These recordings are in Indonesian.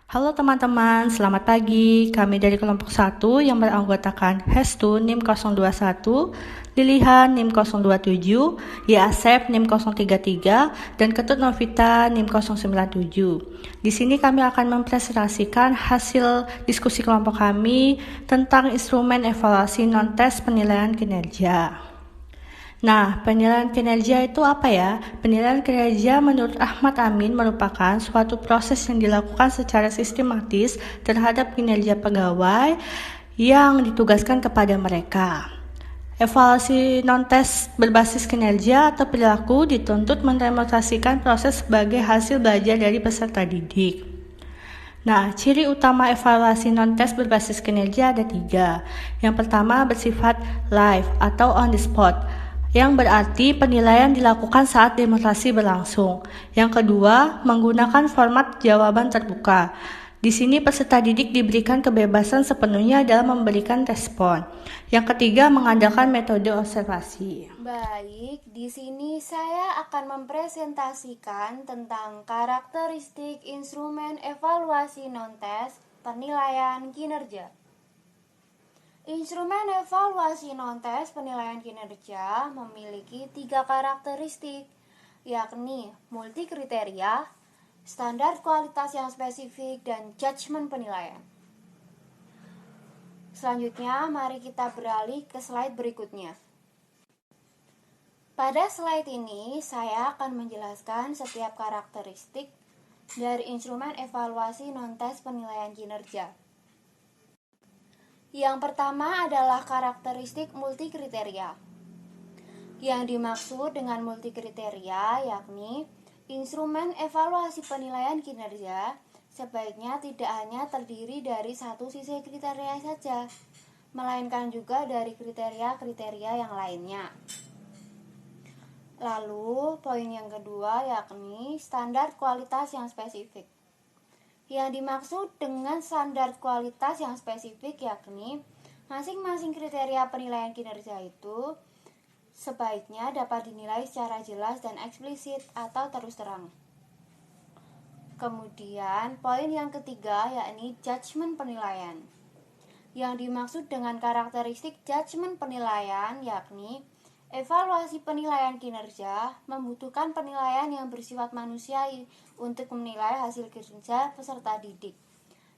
Halo teman-teman, selamat pagi. Kami dari kelompok 1 yang beranggotakan Hestu NIM 021, Lilihan NIM 027, Yasep NIM 033, dan Ketut Novita NIM 097. Di sini kami akan mempresentasikan hasil diskusi kelompok kami tentang instrumen evaluasi non-tes penilaian kinerja. Nah, penilaian kinerja itu apa ya? Penilaian kinerja menurut Ahmad Amin merupakan suatu proses yang dilakukan secara sistematis terhadap kinerja pegawai yang ditugaskan kepada mereka. Evaluasi non-tes berbasis kinerja atau perilaku dituntut merepresentasikan proses sebagai hasil belajar dari peserta didik. Nah, ciri utama evaluasi non-tes berbasis kinerja ada 3. Yang pertama bersifat live atau on the spot, yang berarti penilaian dilakukan saat demonstrasi berlangsung. Yang kedua, menggunakan format jawaban terbuka. Di sini peserta didik diberikan kebebasan sepenuhnya dalam memberikan respon. Yang ketiga, mengandalkan metode observasi. Baik, di sini saya akan mempresentasikan tentang karakteristik instrumen evaluasi non-tes penilaian kinerja. Instrumen evaluasi non-tes penilaian kinerja memiliki 3 karakteristik, yakni multikriteria, standar kualitas yang spesifik, dan judgement penilaian. Selanjutnya, mari kita beralih ke slide berikutnya. Pada slide ini, saya akan menjelaskan setiap karakteristik dari instrumen evaluasi non-tes penilaian kinerja. Yang pertama adalah karakteristik multikriteria. Yang dimaksud dengan multikriteria yakni instrumen evaluasi penilaian kinerja sebaiknya tidak hanya terdiri dari satu sisi kriteria saja, melainkan juga dari kriteria-kriteria yang lainnya. Lalu, poin yang kedua yakni standar kualitas yang spesifik. Yang dimaksud dengan standar kualitas yang spesifik yakni masing-masing kriteria penilaian kinerja itu sebaiknya dapat dinilai secara jelas dan eksplisit atau terus terang. Kemudian, poin yang ketiga yakni judgement penilaian. Yang dimaksud dengan karakteristik judgement penilaian yakni evaluasi penilaian kinerja membutuhkan penilaian yang bersifat manusiawi untuk menilai hasil kerja peserta didik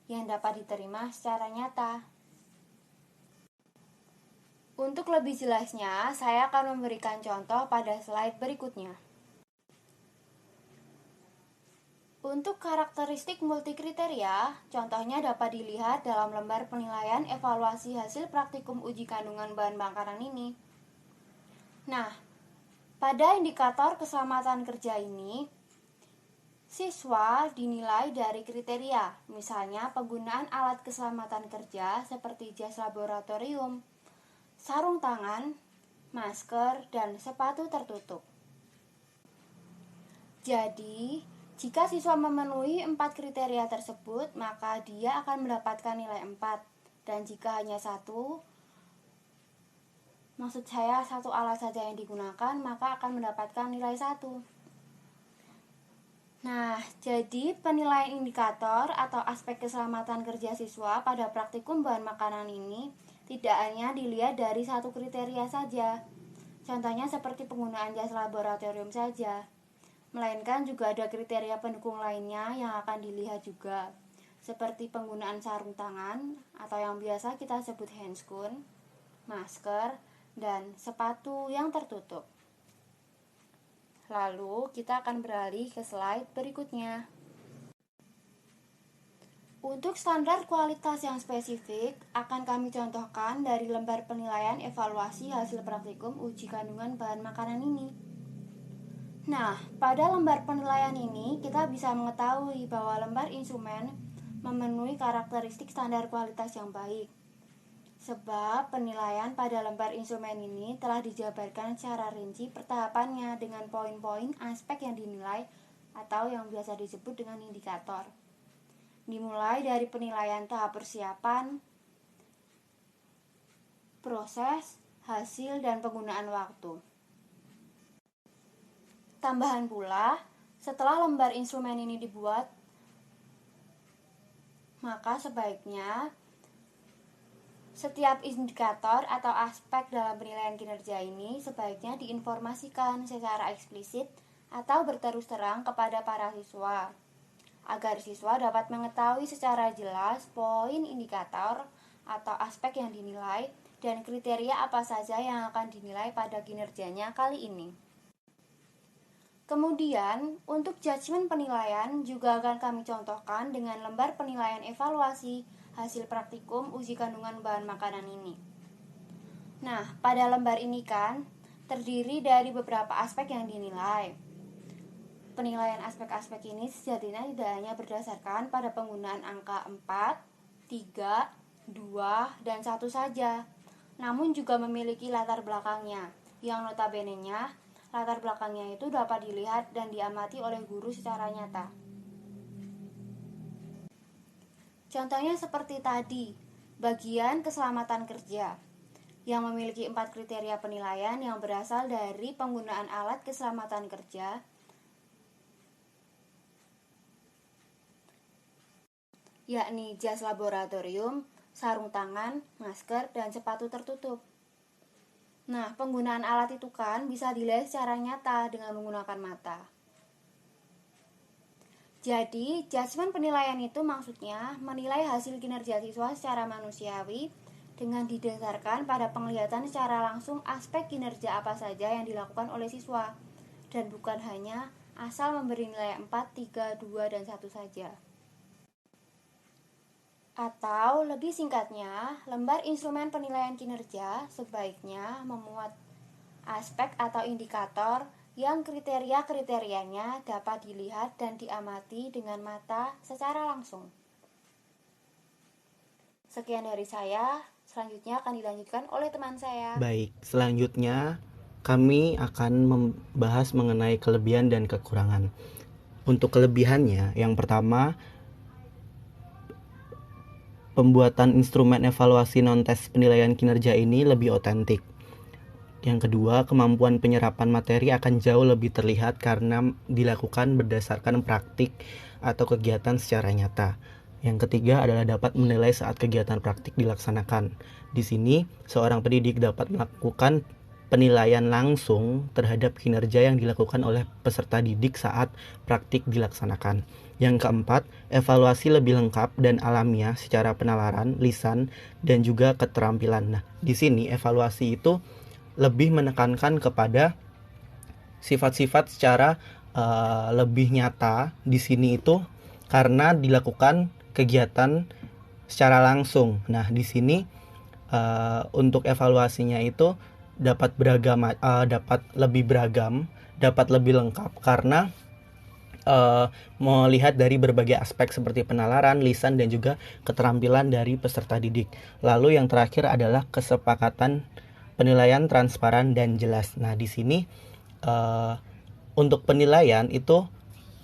yang dapat diterima secara nyata. Untuk lebih jelasnya, saya akan memberikan contoh pada slide berikutnya. Untuk karakteristik multikriteria, contohnya dapat dilihat dalam lembar penilaian evaluasi hasil praktikum uji kandungan bahan makanan ini. Nah, pada indikator keselamatan kerja ini, siswa dinilai dari kriteria, misalnya penggunaan alat keselamatan kerja seperti jas laboratorium, sarung tangan, masker, dan sepatu tertutup. Jadi, jika siswa memenuhi 4 kriteria tersebut, maka dia akan mendapatkan nilai 4. Dan jika hanya satu alat saja yang digunakan, maka akan mendapatkan nilai 1. Nah, jadi penilaian indikator atau aspek keselamatan kerja siswa pada praktikum bahan makanan ini tidak hanya dilihat dari satu kriteria saja. Contohnya seperti penggunaan jas laboratorium saja. Melainkan juga ada kriteria pendukung lainnya yang akan dilihat juga. Seperti penggunaan sarung tangan atau yang biasa kita sebut handscoon, masker, dan sepatu yang tertutup. Lalu kita akan beralih ke slide berikutnya. Untuk standar kualitas yang spesifik akan kami contohkan dari lembar penilaian evaluasi hasil praktikum uji kandungan bahan makanan ini. Nah, pada lembar penilaian ini kita bisa mengetahui bahwa lembar instrumen memenuhi karakteristik standar kualitas yang baik. Sebab penilaian pada lembar instrumen ini telah dijabarkan secara rinci pertahapannya dengan poin-poin aspek yang dinilai atau yang biasa disebut dengan indikator. Dimulai dari penilaian tahap persiapan, proses, hasil, dan penggunaan waktu. Tambahan pula, setelah lembar instrumen ini dibuat, maka sebaiknya setiap indikator atau aspek dalam penilaian kinerja ini sebaiknya diinformasikan secara eksplisit atau berterus terang kepada para siswa, agar siswa dapat mengetahui secara jelas poin indikator atau aspek yang dinilai dan kriteria apa saja yang akan dinilai pada kinerjanya kali ini. Kemudian, untuk judgement penilaian juga akan kami contohkan dengan lembar penilaian evaluasi hasil praktikum uji kandungan bahan makanan ini. Nah, pada lembar ini kan terdiri dari beberapa aspek yang dinilai. Penilaian aspek-aspek ini sejatinya tidak hanya berdasarkan pada penggunaan angka 4, 3, 2, dan 1 saja, namun juga memiliki latar belakangnya, yang notabene-nya latar belakangnya itu dapat dilihat dan diamati oleh guru secara nyata. Contohnya seperti tadi, bagian keselamatan kerja, yang memiliki 4 kriteria penilaian yang berasal dari penggunaan alat keselamatan kerja, yakni jas laboratorium, sarung tangan, masker, dan sepatu tertutup. Nah, penggunaan alat itu kan bisa dilihat secara nyata dengan menggunakan mata. Jadi, judgement penilaian itu maksudnya menilai hasil kinerja siswa secara manusiawi dengan didasarkan pada penglihatan secara langsung aspek kinerja apa saja yang dilakukan oleh siswa, dan bukan hanya asal memberi nilai 4, 3, 2, dan 1 saja. Atau lebih singkatnya, lembar instrumen penilaian kinerja sebaiknya memuat aspek atau indikator yang kriteria-kriterianya dapat dilihat dan diamati dengan mata secara langsung. Sekian dari saya, selanjutnya akan dilanjutkan oleh teman saya. Baik, selanjutnya kami akan membahas mengenai kelebihan dan kekurangan. Untuk kelebihannya, yang pertama, pembuatan instrumen evaluasi non-tes penilaian kinerja ini lebih otentik. Yang kedua, kemampuan penyerapan materi akan jauh lebih terlihat karena dilakukan berdasarkan praktik atau kegiatan secara nyata. Yang ketiga adalah dapat menilai saat kegiatan praktik dilaksanakan. Di sini, seorang pendidik dapat melakukan penilaian langsung terhadap kinerja yang dilakukan oleh peserta didik saat praktik dilaksanakan. Yang keempat, evaluasi lebih lengkap dan alamiah secara penalaran, lisan, dan juga keterampilan. Nah, di sini evaluasi itu lebih menekankan kepada sifat-sifat secara lebih nyata di sini itu karena dilakukan kegiatan secara langsung. Nah, di sini untuk evaluasinya itu dapat dapat lebih beragam, dapat lebih lengkap karena melihat dari berbagai aspek seperti penalaran, lisan, dan juga keterampilan dari peserta didik. Lalu yang terakhir adalah kesepakatan penilaian transparan dan jelas. Nah, di sini untuk penilaian itu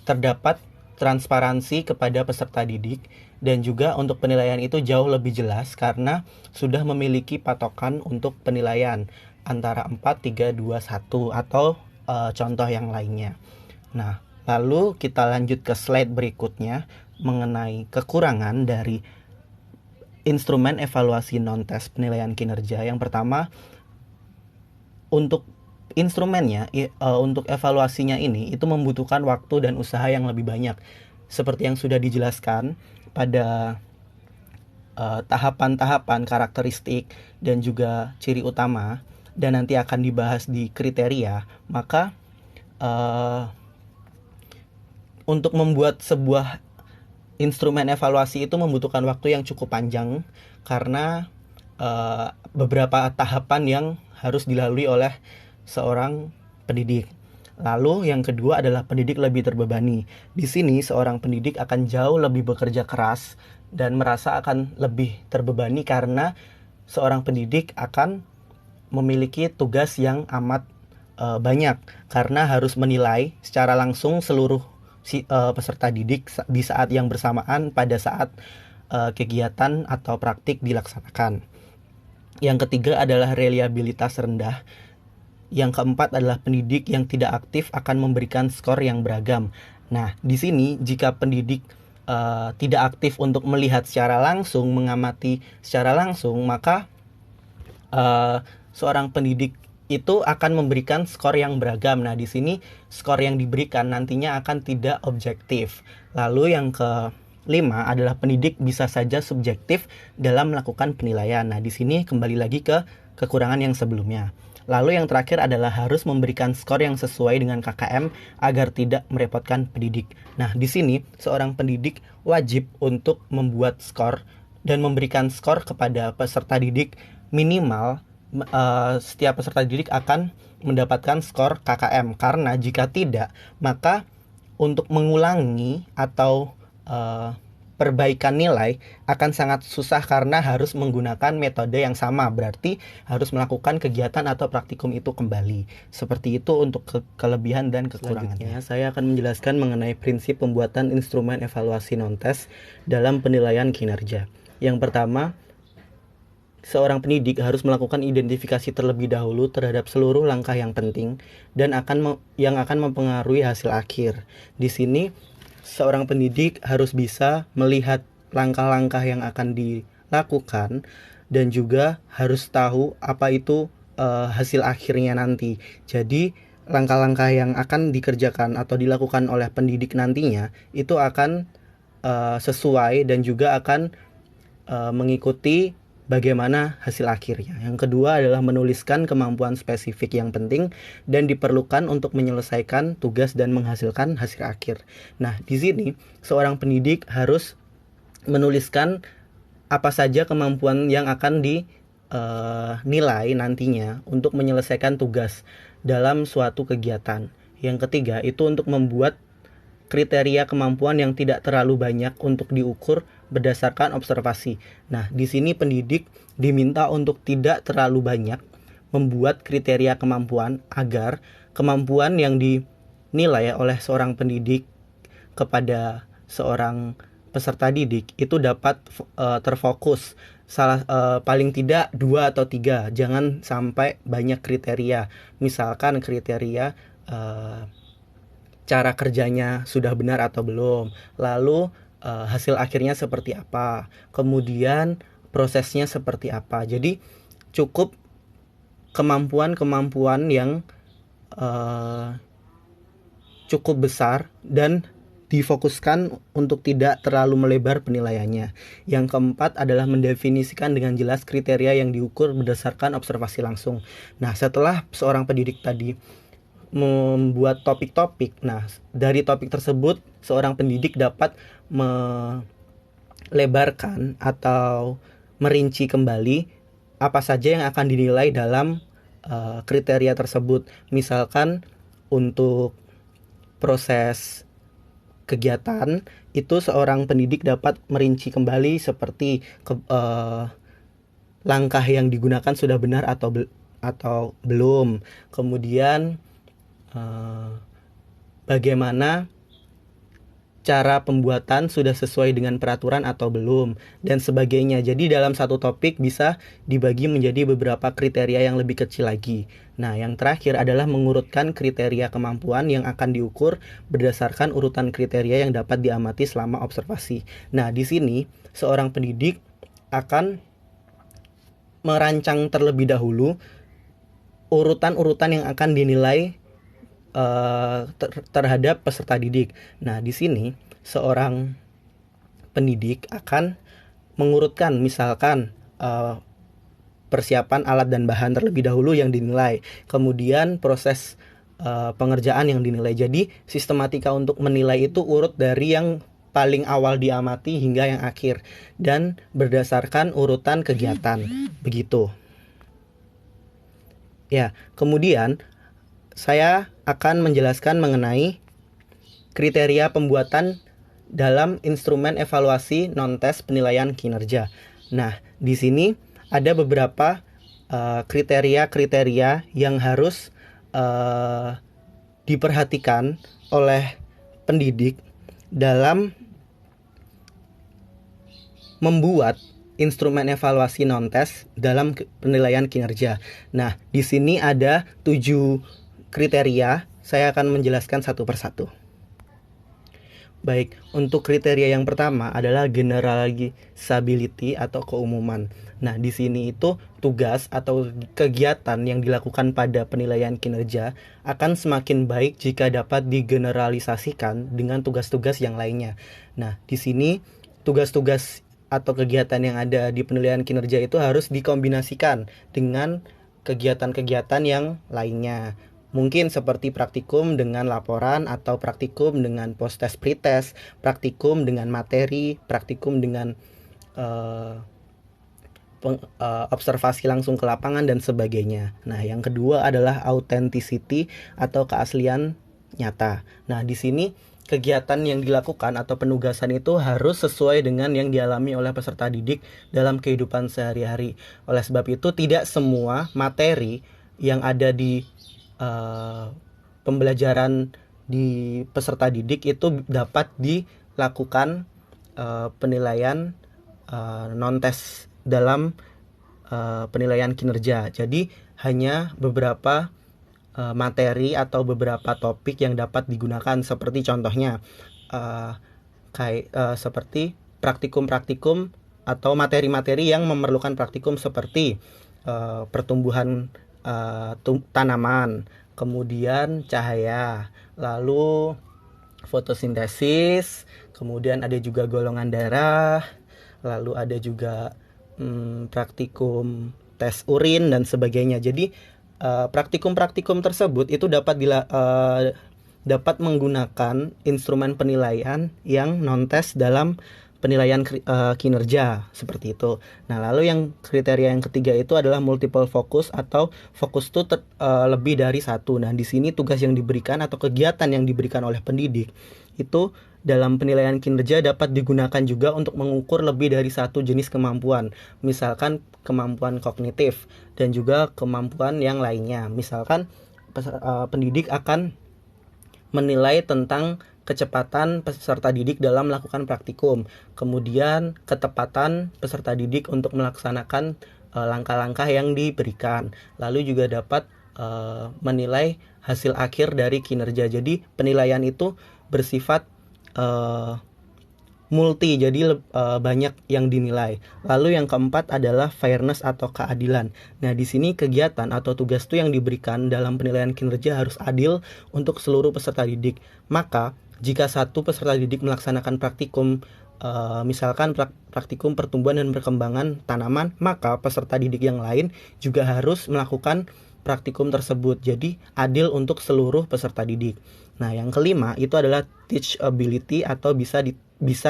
terdapat transparansi kepada peserta didik dan juga untuk penilaian itu jauh lebih jelas karena sudah memiliki patokan untuk penilaian antara 4, 3, 2, 1 atau contoh yang lainnya. Nah, lalu kita lanjut ke slide berikutnya mengenai kekurangan dari instrumen evaluasi non-tes penilaian kinerja. Yang pertama, untuk instrumennya, untuk evaluasinya ini itu membutuhkan waktu dan usaha yang lebih banyak. Seperti yang sudah dijelaskan pada tahapan-tahapan karakteristik dan juga ciri utama dan nanti akan dibahas di kriteria, maka untuk membuat sebuah instrumen evaluasi itu membutuhkan waktu yang cukup panjang karena beberapa tahapan yang harus dilalui oleh seorang pendidik. Lalu yang kedua adalah pendidik lebih terbebani. Di sini seorang pendidik akan jauh lebih bekerja keras dan merasa akan lebih terbebani karena seorang pendidik akan memiliki tugas yang amat banyak karena harus menilai secara langsung seluruh peserta didik di saat yang bersamaan pada saat kegiatan atau praktik dilaksanakan. Yang ketiga adalah reliabilitas rendah. Yang keempat adalah pendidik yang tidak aktif akan memberikan skor yang beragam. Nah, di sini jika pendidik tidak aktif untuk melihat secara langsung, mengamati secara langsung, maka seorang pendidik itu akan memberikan skor yang beragam. Nah, di sini skor yang diberikan nantinya akan tidak objektif. Lalu yang kelima adalah pendidik bisa saja subjektif dalam melakukan penilaian. Nah, di sini kembali lagi ke kekurangan yang sebelumnya. Lalu yang terakhir adalah harus memberikan skor yang sesuai dengan KKM agar tidak merepotkan pendidik. Nah, di sini seorang pendidik wajib untuk membuat skor dan memberikan skor kepada peserta didik minimal. Setiap peserta didik akan mendapatkan skor KKM, karena jika tidak, maka untuk mengulangi atau perbaikan nilai akan sangat susah karena harus menggunakan metode yang sama, berarti harus melakukan kegiatan atau praktikum itu kembali. Seperti itu untuk kelebihan dan kekurangannya. Saya akan menjelaskan mengenai prinsip pembuatan instrumen evaluasi non-tes dalam penilaian kinerja. Yang pertama, seorang pendidik harus melakukan identifikasi terlebih dahulu terhadap seluruh langkah yang penting dan yang akan mempengaruhi hasil akhir. Di sini seorang pendidik harus bisa melihat langkah-langkah yang akan dilakukan dan juga harus tahu apa itu hasil akhirnya nanti. Jadi langkah-langkah yang akan dikerjakan atau dilakukan oleh pendidik nantinya itu akan sesuai dan juga akan mengikuti bagaimana hasil akhirnya. Yang kedua adalah menuliskan kemampuan spesifik yang penting dan diperlukan untuk menyelesaikan tugas dan menghasilkan hasil akhir. Nah, di sini seorang pendidik harus menuliskan apa saja kemampuan yang akan dinilai nantinya untuk menyelesaikan tugas dalam suatu kegiatan. Yang ketiga itu untuk membuat kriteria kemampuan yang tidak terlalu banyak untuk diukur berdasarkan observasi. Nah, di sini pendidik diminta untuk tidak terlalu banyak membuat kriteria kemampuan agar kemampuan yang dinilai oleh seorang pendidik kepada seorang peserta didik itu dapat terfokus. Paling tidak 2 atau 3, jangan sampai banyak kriteria. Misalkan kriteria cara kerjanya sudah benar atau belum, lalu hasil akhirnya seperti apa, kemudian prosesnya seperti apa. Jadi cukup kemampuan-kemampuan yang cukup besar dan difokuskan untuk tidak terlalu melebar penilaiannya. Yang keempat adalah mendefinisikan dengan jelas kriteria yang diukur berdasarkan observasi langsung. Nah, setelah seorang pendidik tadi membuat topik-topik, nah dari topik tersebut seorang pendidik dapat melebarkan atau merinci kembali apa saja yang akan dinilai dalam kriteria tersebut. Misalkan untuk proses kegiatan itu seorang pendidik dapat merinci kembali seperti langkah yang digunakan sudah benar atau belum, kemudian bagaimana cara pembuatan sudah sesuai dengan peraturan atau belum, dan sebagainya. Jadi dalam satu topik bisa dibagi menjadi beberapa kriteria yang lebih kecil lagi. Nah, yang terakhir adalah mengurutkan kriteria kemampuan yang akan diukur berdasarkan urutan kriteria yang dapat diamati selama observasi. Nah, di sini seorang pendidik akan merancang terlebih dahulu urutan-urutan yang akan dinilai terhadap peserta didik. Nah, di sini seorang pendidik akan mengurutkan misalkan persiapan alat dan bahan terlebih dahulu yang dinilai, kemudian proses pengerjaan yang dinilai. Jadi sistematika untuk menilai itu urut dari yang paling awal diamati hingga yang akhir dan berdasarkan urutan kegiatan. Begitu. Ya, kemudian saya akan menjelaskan mengenai kriteria pembuatan dalam instrumen evaluasi non-tes penilaian kinerja. Nah, di sini ada beberapa kriteria-kriteria yang harus diperhatikan oleh pendidik dalam membuat instrumen evaluasi non-tes dalam penilaian kinerja. Nah, di sini ada 7 kriteria, saya akan menjelaskan satu persatu. Baik, untuk kriteria yang pertama adalah generalisability atau keumuman. Nah, di sini itu tugas atau kegiatan yang dilakukan pada penilaian kinerja akan semakin baik jika dapat digeneralisasikan dengan tugas-tugas yang lainnya. Nah, di sini tugas-tugas atau kegiatan yang ada di penilaian kinerja itu harus dikombinasikan dengan kegiatan-kegiatan yang lainnya. Mungkin seperti praktikum dengan laporan atau praktikum dengan post-test pretest, praktikum dengan materi, praktikum dengan observasi langsung ke lapangan dan sebagainya. Nah, yang kedua adalah authenticity atau keaslian nyata. Nah, di sini kegiatan yang dilakukan atau penugasan itu harus sesuai dengan yang dialami oleh peserta didik dalam kehidupan sehari-hari. Oleh sebab itu, tidak semua materi yang ada di pembelajaran di peserta didik itu dapat dilakukan penilaian non-tes dalam penilaian kinerja. Jadi hanya beberapa materi atau beberapa topik yang dapat digunakan, seperti contohnya seperti praktikum-praktikum atau materi-materi yang memerlukan praktikum seperti pertumbuhan tanaman, kemudian cahaya, lalu fotosintesis, kemudian ada juga golongan darah, lalu ada juga praktikum tes urin dan sebagainya. Jadi praktikum-praktikum tersebut itu dapat menggunakan instrumen penilaian yang non-tes dalam penilaian kinerja, seperti itu. Nah, lalu yang kriteria yang ketiga itu adalah multiple focus atau fokus itu lebih dari satu. Nah, di sini tugas yang diberikan atau kegiatan yang diberikan oleh pendidik itu dalam penilaian kinerja dapat digunakan juga untuk mengukur lebih dari satu jenis kemampuan. Misalkan kemampuan kognitif dan juga kemampuan yang lainnya. Misalkan pendidik akan menilai tentang kecepatan peserta didik dalam melakukan praktikum, kemudian ketepatan peserta didik untuk melaksanakan langkah-langkah yang diberikan, lalu juga dapat menilai hasil akhir dari kinerja. Jadi penilaian itu bersifat multi, jadi banyak yang dinilai. Lalu yang keempat adalah fairness atau keadilan. Nah, di sini kegiatan atau tugas itu yang diberikan dalam penilaian kinerja harus adil untuk seluruh peserta didik. Maka jika satu peserta didik melaksanakan praktikum, misalkan praktikum pertumbuhan dan perkembangan tanaman, maka peserta didik yang lain juga harus melakukan praktikum tersebut. Jadi adil untuk seluruh peserta didik. Nah, yang kelima itu adalah teachability atau bisa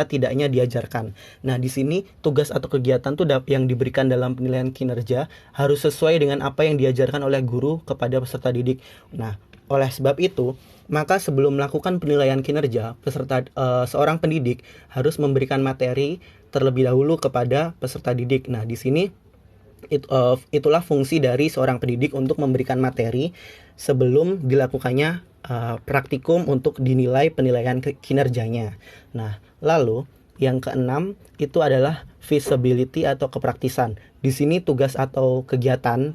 tidaknya diajarkan. Nah, di sini tugas atau kegiatan tuh yang diberikan dalam penilaian kinerja harus sesuai dengan apa yang diajarkan oleh guru kepada peserta didik. Nah, oleh sebab itu, maka sebelum melakukan penilaian kinerja, seorang pendidik harus memberikan materi terlebih dahulu kepada peserta didik. Nah, di sini itulah fungsi dari seorang pendidik untuk memberikan materi sebelum dilakukannya praktikum untuk dinilai penilaian kinerjanya. Nah, lalu yang keenam itu adalah feasibility atau kepraktisan. Di sini tugas atau kegiatan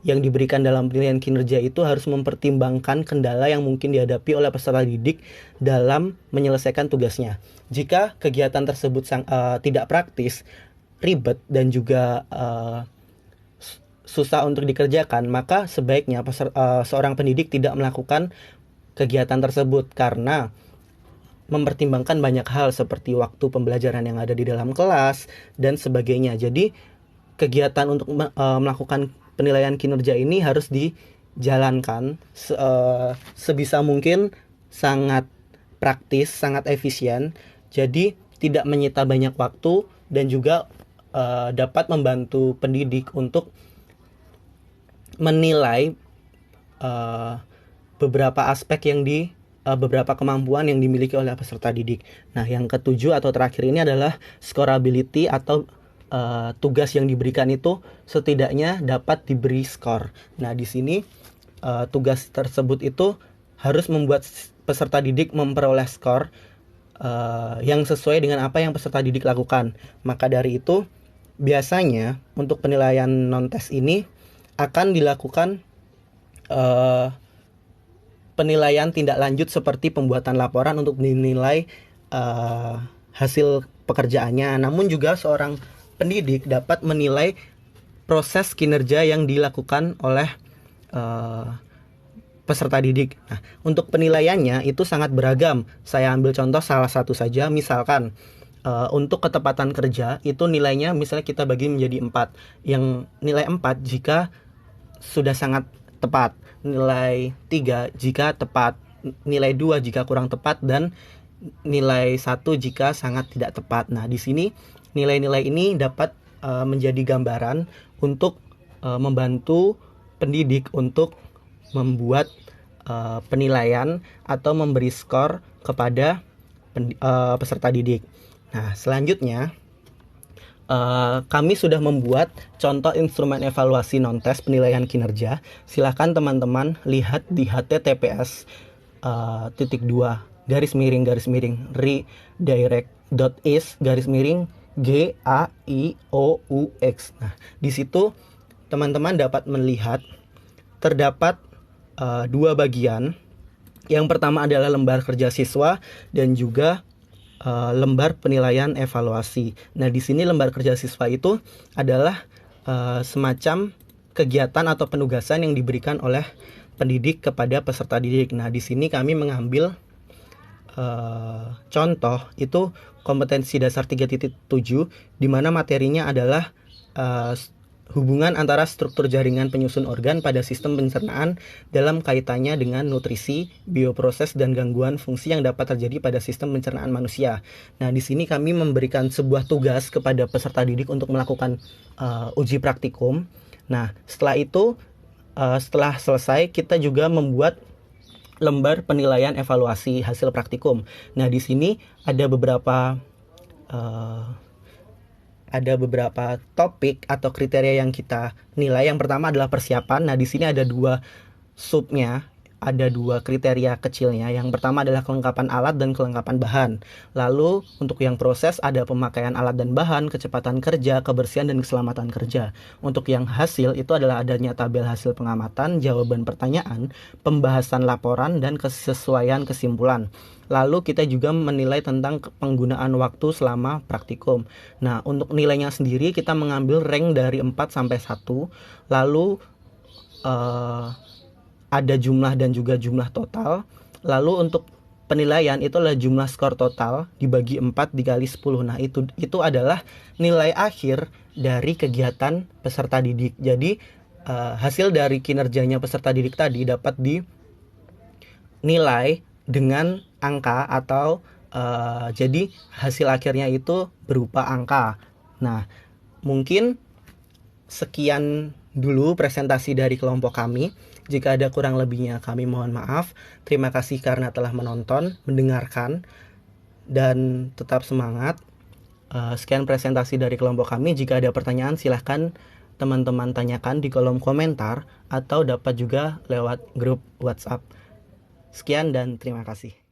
yang diberikan dalam penilaian kinerja itu harus mempertimbangkan kendala yang mungkin dihadapi oleh peserta didik dalam menyelesaikan tugasnya. Jika kegiatan tersebut tidak praktis, ribet, dan juga susah untuk dikerjakan, maka sebaiknya seorang pendidik tidak melakukan kegiatan tersebut karena mempertimbangkan banyak hal seperti waktu pembelajaran yang ada di dalam kelas dan sebagainya. Jadi kegiatan untuk melakukan penilaian kinerja ini harus dijalankan sebisa mungkin sangat praktis, sangat efisien. Jadi tidak menyita banyak waktu dan juga dapat membantu pendidik untuk menilai beberapa aspek beberapa kemampuan yang dimiliki oleh peserta didik. Nah, yang ketujuh atau terakhir ini adalah scorability atau tugas yang diberikan itu setidaknya dapat diberi skor. Nah, di sini tugas tersebut itu harus membuat peserta didik memperoleh skor yang sesuai dengan apa yang peserta didik lakukan. Maka dari itu, biasanya untuk penilaian non-tes ini akan dilakukan penilaian tindak lanjut seperti pembuatan laporan untuk dinilai hasil pekerjaannya, namun juga seorang pendidik dapat menilai proses kinerja yang dilakukan oleh peserta didik. Nah, untuk penilaiannya itu sangat beragam. Saya ambil contoh salah satu saja, misalkan untuk ketepatan kerja itu nilainya misalnya kita bagi menjadi 4. Yang nilai 4 jika sudah sangat tepat, nilai 3 jika tepat, nilai 2 jika kurang tepat, dan nilai 1 jika sangat tidak tepat. Nah, di sini nilai-nilai ini dapat menjadi gambaran untuk membantu pendidik untuk membuat penilaian atau memberi skor kepada peserta didik. Nah, selanjutnya kami sudah membuat contoh instrumen evaluasi non-tes penilaian kinerja. Silahkan teman-teman lihat di https redirect.is/gairix. Nah, di situ teman-teman dapat melihat terdapat dua bagian. Yang pertama adalah lembar kerja siswa dan juga lembar penilaian evaluasi. Nah, di sini lembar kerja siswa itu adalah semacam kegiatan atau penugasan yang diberikan oleh pendidik kepada peserta didik. Nah, di sini kami mengambil contoh itu kompetensi dasar 3.7 di mana materinya adalah hubungan antara struktur jaringan penyusun organ pada sistem pencernaan dalam kaitannya dengan nutrisi, bioproses, dan gangguan fungsi yang dapat terjadi pada sistem pencernaan manusia. Nah, di sini kami memberikan sebuah tugas kepada peserta didik untuk melakukan uji praktikum. Nah, setelah itu, setelah selesai, kita juga membuat lembar penilaian evaluasi hasil praktikum. Nah, di sini ada beberapa topik atau kriteria yang kita nilai. Yang pertama adalah persiapan. Nah, di sini ada dua subnya, ada dua kriteria kecilnya. Yang pertama adalah kelengkapan alat dan kelengkapan bahan. Lalu untuk yang proses ada pemakaian alat dan bahan, kecepatan kerja, kebersihan dan keselamatan kerja. Untuk yang hasil itu adalah adanya tabel hasil pengamatan, jawaban pertanyaan, pembahasan laporan, dan kesesuaian kesimpulan. Lalu kita juga menilai tentang penggunaan waktu selama praktikum. Nah, untuk nilainya sendiri kita mengambil rank dari 4 sampai 1. Lalu ada jumlah dan juga jumlah total. Lalu untuk penilaian itu adalah jumlah skor total dibagi 4 dikali 10. Nah, itu adalah nilai akhir dari kegiatan peserta didik. Jadi hasil dari kinerjanya peserta didik tadi dapat dinilai dengan angka atau jadi hasil akhirnya itu berupa angka. Nah, mungkin sekian dulu presentasi dari kelompok kami. Jika ada kurang lebihnya kami mohon maaf. Terima kasih karena telah menonton, mendengarkan, dan tetap semangat. Sekian presentasi dari kelompok kami. Jika ada pertanyaan silahkan teman-teman tanyakan di kolom komentar atau dapat juga lewat grup WhatsApp. Sekian dan terima kasih.